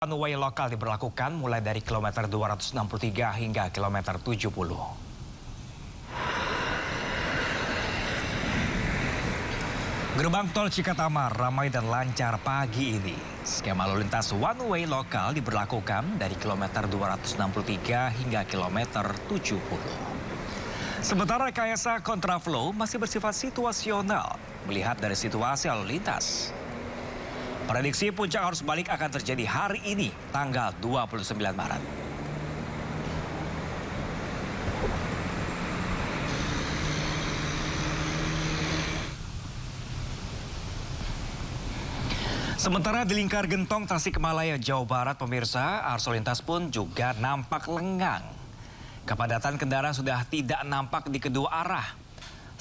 One way lokal diberlakukan mulai dari kilometer 263 hingga kilometer 70. Gerbang tol Cikatama ramai dan lancar pagi ini. Skema lalu lintas one way lokal diberlakukan dari kilometer 263 hingga kilometer 70. Sementara rekayasa kontraflow masih bersifat situasional melihat dari situasi lalu lintas. Prediksi puncak arus balik akan terjadi hari ini, tanggal 29 Maret. Sementara di Lingkar Gentong, Tasikmalaya, Jawa Barat, pemirsa, arus lalu lintas pun juga nampak lengang. Kepadatan kendaraan sudah tidak nampak di kedua arah.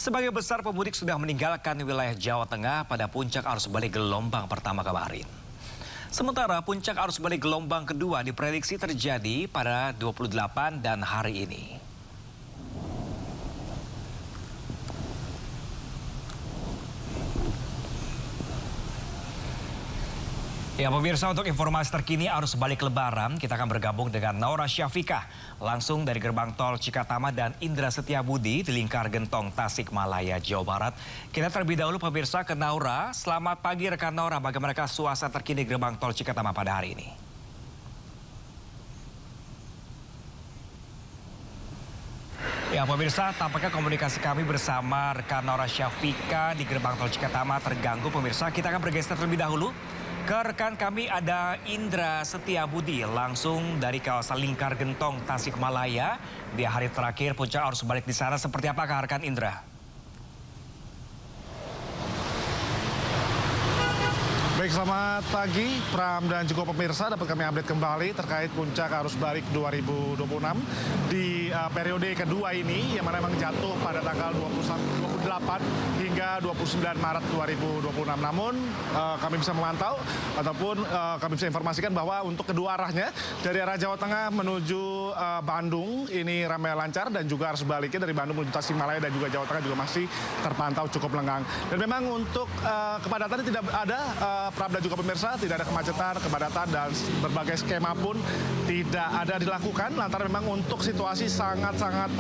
Sebagian besar pemudik sudah meninggalkan wilayah Jawa Tengah pada puncak arus balik gelombang pertama kemarin. Sementara puncak arus balik gelombang kedua diprediksi terjadi pada 28 dan hari ini. Ya pemirsa, untuk informasi terkini arus balik lebaran kita akan bergabung dengan Naura Syafikah langsung dari gerbang tol Cikatama dan Indra Setiabudi di Lingkar Gentong, Tasikmalaya, Jawa Barat. Kita terlebih dahulu pemirsa ke Naura. Selamat pagi rekan Naura, bagaimana suasana terkini gerbang tol Cikatama pada hari ini? Ya pemirsa, tampaknya komunikasi kami bersama rekan Naura Syafikah di gerbang tol Cikatama terganggu pemirsa. Kita akan bergeser terlebih dahulu ke rekan kami, ada Indra Setiabudi langsung dari kawasan Lingkar Gentong, Tasikmalaya. Di hari terakhir puncak arus balik di sana, seperti apakah rekan Indra? Baik, selamat pagi Pram dan juga pemirsa. Dapat kami update kembali terkait puncak arus balik 2026 di periode kedua ini, yang mana memang jatuh pada tanggal 28 hingga 29 Maret 2026. Namun kami bisa memantau ataupun kami bisa informasikan bahwa untuk kedua arahnya dari arah Jawa Tengah menuju Bandung ini ramai lancar, dan juga arus baliknya dari Bandung menuju Tasikmalaya dan juga Jawa Tengah juga masih terpantau cukup lengang. Dan memang untuk kepadatan tidak ada Pram dan juga pemirsa, tidak ada kemacetan, kepadatan, dan berbagai skema pun tidak ada dilakukan, lantaran memang untuk situasi sangat-sangat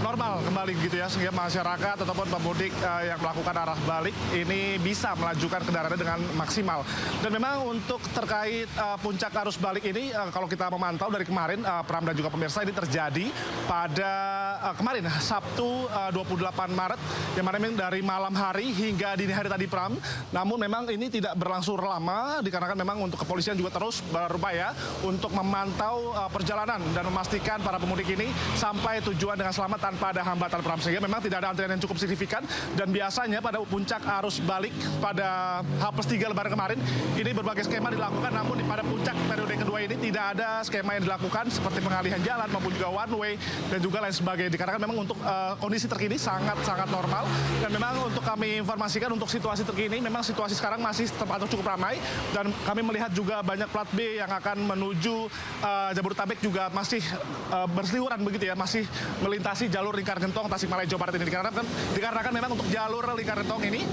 normal kembali gitu ya, sehingga masyarakat ataupun pemudik yang melakukan arah balik ini bisa melajukan kendaraannya dengan maksimal. Dan memang untuk terkait puncak arus balik ini, kalau kita memantau dari kemarin, Pram dan juga pemirsa, ini terjadi pada kemarin Sabtu 28 Maret, yang mana memang dari malam hari hingga dini hari tadi Pram. Namun memang ini tidak berlangsung lama, dikarenakan memang untuk kepolisian juga terus berupaya untuk memantau perjalanan dan memastikan para pemudik ini sampai tujuan dengan selamat tanpa ada hambatan Pram, sehingga memang tidak ada antrian yang cukup signifikan. Dan biasanya pada puncak arus balik pada H+3 Lebaran kemarin ini berbagai skema dilakukan, namun pada puncak periode kedua ini tidak ada skema yang dilakukan seperti pengalihan jalan maupun juga one way dan juga lain sebagainya, dikarenakan memang untuk kondisi terkini sangat normal. Dan memang untuk kami informasikan untuk situasi terkini, memang situasi sekarang masih terpantau cukup ramai, dan kami melihat juga banyak plat B yang akan menuju Jabodetabek juga masih berseliweran begitu ya, masih melintasi jalur Lingkar Gentong Tasikmalaya, Jawa Barat ini, dikarenakan memang untuk jalur Lingkar Gentong ini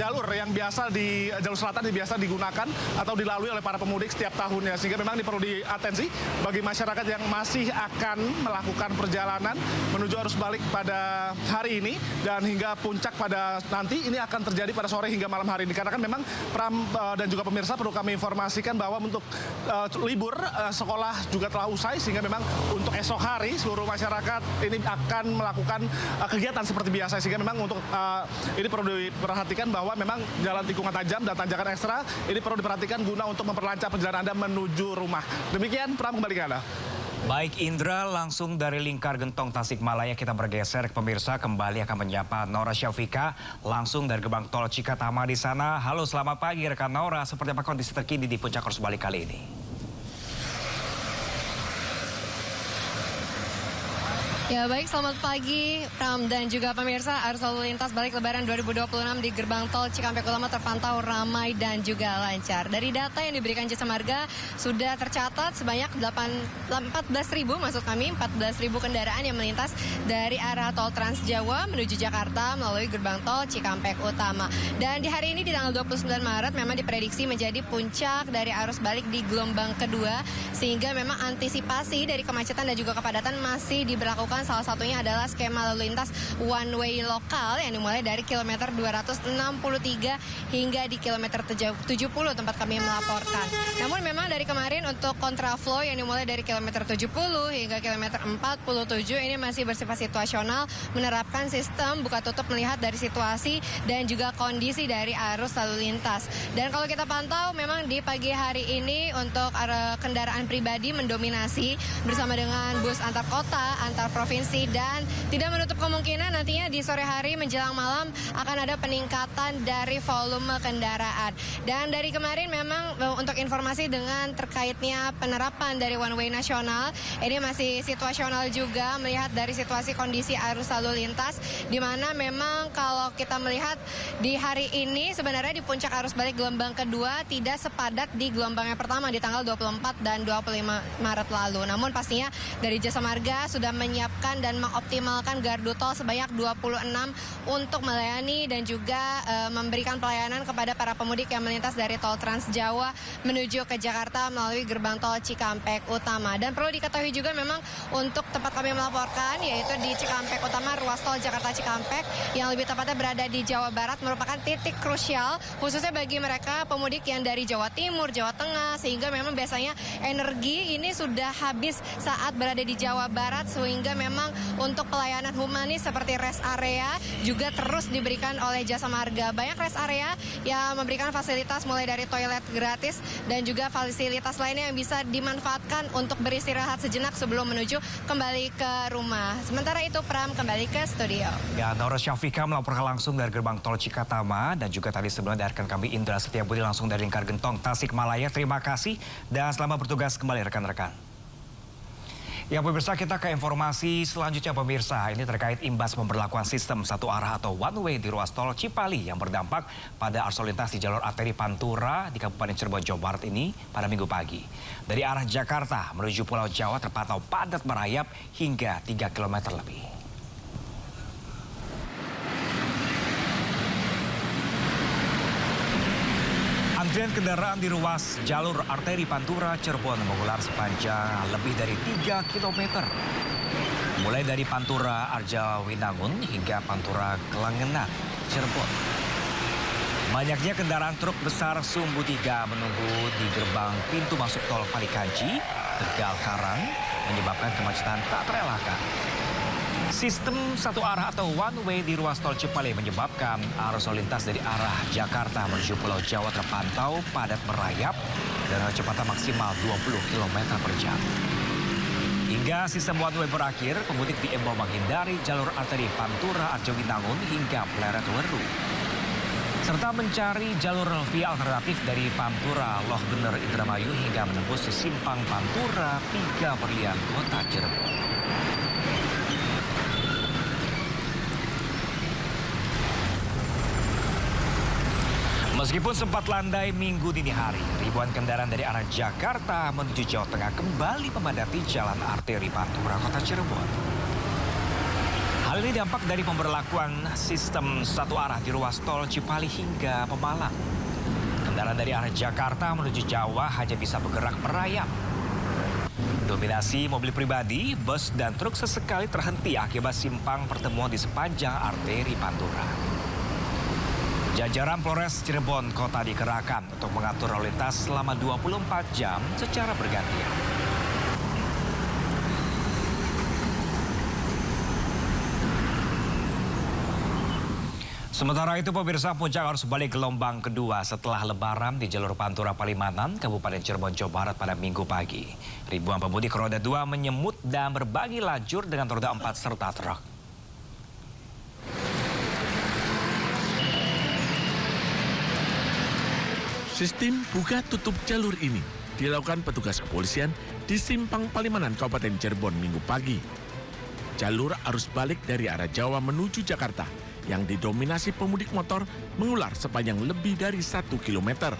jalur yang biasa di jalur selatan yang biasa digunakan atau dilalui oleh para pemudik setiap tahunnya, sehingga memang ini perlu diatensi bagi masyarakat yang masih akan melakukan perjalanan menuju arus balik pada hari ini dan hingga puncak pada nanti. Ini akan terjadi pada sore hingga malam hari ini, karena kan memang Pram dan juga pemirsa perlu kami informasikan bahwa untuk libur sekolah juga telah usai, sehingga memang untuk esok hari seluruh masyarakat ini akan melakukan kegiatan seperti biasa, sehingga memang untuk ini perlu diperhatikan bahwa memang jalan tikungan tajam dan tanjakan ekstra ini perlu diperhatikan guna untuk memperlancar perjalanan Anda menuju rumah. Demikian Pram, kembali ke Anda. Baik Indra, langsung dari Lingkar Gentong Tasikmalaya kita bergeser ke pemirsa, kembali akan menyapa Naura Syafikah langsung dari gerbang tol Cikatama di sana. Halo, selamat pagi rekan Naura, seperti apa kondisi terkini di puncak arus balik kali ini? Ya baik, selamat pagi Pram dan juga pemirsa. Arus lalu lintas balik lebaran 2026 di gerbang tol Cikampek Utama terpantau ramai dan juga lancar. Dari data yang diberikan Jasa Marga sudah tercatat sebanyak 14.000 kendaraan yang melintas dari arah tol Trans Jawa menuju Jakarta melalui gerbang tol Cikampek Utama. Dan di hari ini di tanggal 29 Maret memang diprediksi menjadi puncak dari arus balik di gelombang kedua, sehingga memang antisipasi dari kemacetan dan juga kepadatan masih diberlakukan. Salah satunya adalah skema lalu lintas one way lokal yang dimulai dari kilometer 263 hingga di kilometer 70 tempat kami melaporkan. Namun memang dari kemarin untuk kontraflow yang dimulai dari kilometer 70 hingga kilometer 47 ini masih bersifat situasional, menerapkan sistem buka tutup melihat dari situasi dan juga kondisi dari arus lalu lintas. Dan kalau kita pantau memang di pagi hari ini untuk kendaraan pribadi mendominasi bersama dengan bus antar kota, antar provinsi, dan tidak menutup kemungkinan nantinya di sore hari menjelang malam akan ada peningkatan dari volume kendaraan. Dan dari kemarin memang untuk informasi dengan terkaitnya penerapan dari one way nasional, ini masih situasional juga melihat dari situasi kondisi arus lalu lintas, di mana memang kalau kita melihat di hari ini sebenarnya di puncak arus balik gelombang kedua tidak sepadat di gelombang yang pertama di tanggal 24 dan 25 Maret lalu. Namun pastinya dari Jasa Marga sudah menyiapkan dan mengoptimalkan gardu tol sebanyak 26 untuk melayani dan juga memberikan pelayanan kepada para pemudik yang melintas dari tol Trans Jawa menuju ke Jakarta melalui gerbang tol Cikampek Utama. Dan perlu diketahui juga memang untuk tempat kami melaporkan yaitu di Cikampek Utama, ruas tol Jakarta Cikampek yang lebih tepatnya berada di Jawa Barat merupakan titik krusial khususnya bagi mereka pemudik yang dari Jawa Timur, Jawa Tengah, sehingga memang biasanya energi ini sudah habis saat berada di Jawa Barat, sehingga memang untuk pelayanan humanis seperti rest area juga terus diberikan oleh Jasa Marga. Banyak rest area yang memberikan fasilitas mulai dari toilet gratis dan juga fasilitas lainnya yang bisa dimanfaatkan untuk beristirahat sejenak sebelum menuju kembali ke rumah. Sementara itu Pram kembali ke studio. Ya, Nora Syafika melaporkan langsung dari gerbang tol Cikatama dan juga tadi sebelumnya dari rekan kami Indra Setiabudi langsung dari Lingkar Gentong, Tasikmalaya. Terima kasih dan selamat bertugas kembali rekan-rekan. Ya pemirsa, kita ke informasi selanjutnya pemirsa. Ini terkait imbas pemberlakuan sistem satu arah atau one way di ruas tol Cipali yang berdampak pada arus lalu lintas di jalur arteri Pantura di Kabupaten Cirebon, Jawa Barat ini pada Minggu pagi. Dari arah Jakarta menuju Pulau Jawa terpantau padat merayap hingga 3 km lebih. Antrian kendaraan di ruas jalur arteri Pantura Cirebon mengular sepanjang lebih dari 3 km. Mulai dari Pantura Arjawinangun hingga Pantura Kelangenan, Cirebon. Banyaknya kendaraan truk besar Sumbu 3 menunggu di gerbang pintu masuk tol Palikanci, Tegal Karang, menyebabkan kemacetan tak terelakkan. Sistem satu arah atau one way di ruas tol Cipali menyebabkan arus lalu lintas dari arah Jakarta menuju Pulau Jawa terpantau padat merayap dengan kecepatan maksimal 20 km per jam. Hingga sistem one way berakhir, pemudik diimbau menghindari jalur arteri Pantura Arjawinangun hingga Pleret Weru, serta mencari jalur via alternatif dari Pantura Loh Bener Indramayu hingga menembus simpang Pantura 3 Berlian Kota Cirebon. Meskipun sempat landai Minggu dini hari, ribuan kendaraan dari arah Jakarta menuju Jawa Tengah kembali memadati jalan arteri Pantura Kota Cirebon. Hal ini dampak dari pemberlakuan sistem satu arah di ruas tol Cipali hingga Pemalang. Kendaraan dari arah Jakarta menuju Jawa hanya bisa bergerak merayap. Dominasi mobil pribadi, bus, dan truk sesekali terhenti akibat simpang pertemuan di sepanjang arteri Pantura. Jajaran Polres Cirebon Kota dikerahkan untuk mengatur lalu lintas selama 24 jam secara bergantian. Sementara itu pemirsa, puncak arus balik gelombang kedua setelah lebaran di jalur Pantura Palimanan, Kabupaten Cirebon, Jawa Barat pada Minggu pagi. Ribuan pemudik roda 2 menyemut dan berbagi lajur dengan roda 4 serta truk. Sistem buka tutup jalur ini dilakukan petugas kepolisian di Simpang Palimanan, Kabupaten Cirebon Minggu pagi. jalur arus balik dari arah Jawa menuju Jakarta yang didominasi pemudik motor mengular sepanjang lebih dari 1 kilometer.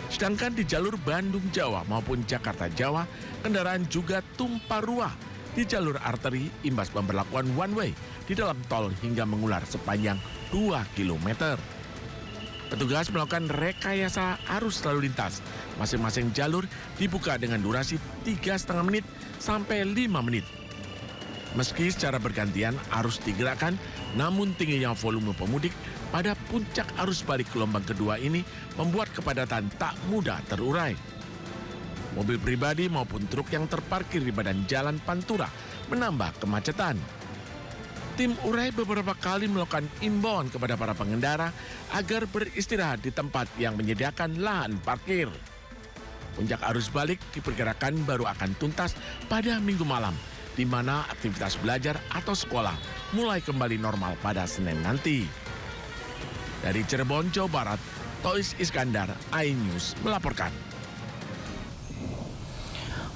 Sedangkan di jalur Bandung Jawa maupun Jakarta Jawa, kendaraan juga tumpah ruah di jalur arteri imbas pemberlakuan one way di dalam tol hingga mengular sepanjang 2 kilometer. Petugas melakukan rekayasa arus lalu lintas. Masing-masing jalur dibuka dengan durasi 3,5 menit sampai 5 menit. Meski secara bergantian arus digerakkan, namun tingginya volume pemudik pada puncak arus balik gelombang kedua ini membuat kepadatan tak mudah terurai. Mobil pribadi maupun truk yang terparkir di badan jalan Pantura menambah kemacetan. Tim urai beberapa kali melakukan imbauan kepada para pengendara agar beristirahat di tempat yang menyediakan lahan parkir. Puncak arus balik diperkirakan baru akan tuntas pada Minggu malam, di mana aktivitas belajar atau sekolah mulai kembali normal pada Senin nanti. Dari Cirebon, Jawa Barat, Tois Iskandar, iNews melaporkan.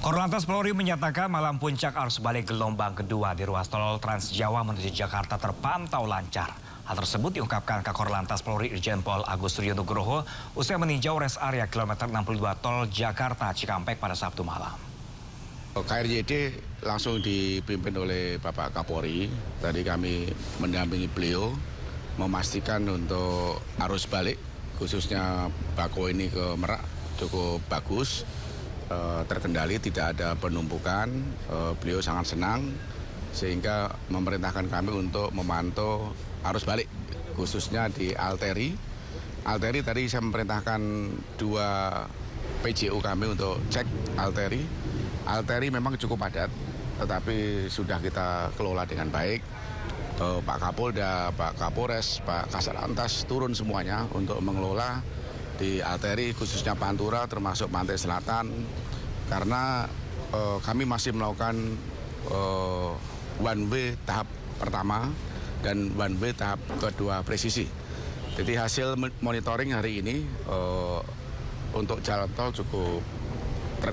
Korlantas Polri menyatakan malam puncak arus balik gelombang kedua di ruas tol Trans Jawa menuju Jakarta terpantau lancar. Hal tersebut diungkapkan Kak Korlantas Polri Irjen Pol Agus Suryonugroho usai meninjau rest area kilometer 62 tol Jakarta Cikampek pada Sabtu malam. KRYD langsung dipimpin oleh Bapak Kapolri. Tadi kami mendampingi beliau memastikan untuk arus balik khususnya Bako ini ke Merak cukup bagus. Terkendali, tidak ada penumpukan. Beliau sangat senang sehingga memerintahkan kami untuk memantau arus balik khususnya di Alteri. Alteri tadi saya memerintahkan 2 PJU kami untuk cek Alteri. Alteri memang cukup padat tetapi sudah kita kelola dengan baik. Pak Kapolda, Pak Kapolres, Pak Kasatlantas turun semuanya untuk mengelola di Alteri khususnya Pantura termasuk Pantai Selatan karena kami masih melakukan one way tahap pertama dan one way tahap kedua presisi. Jadi hasil monitoring hari ini untuk jalan tol cukup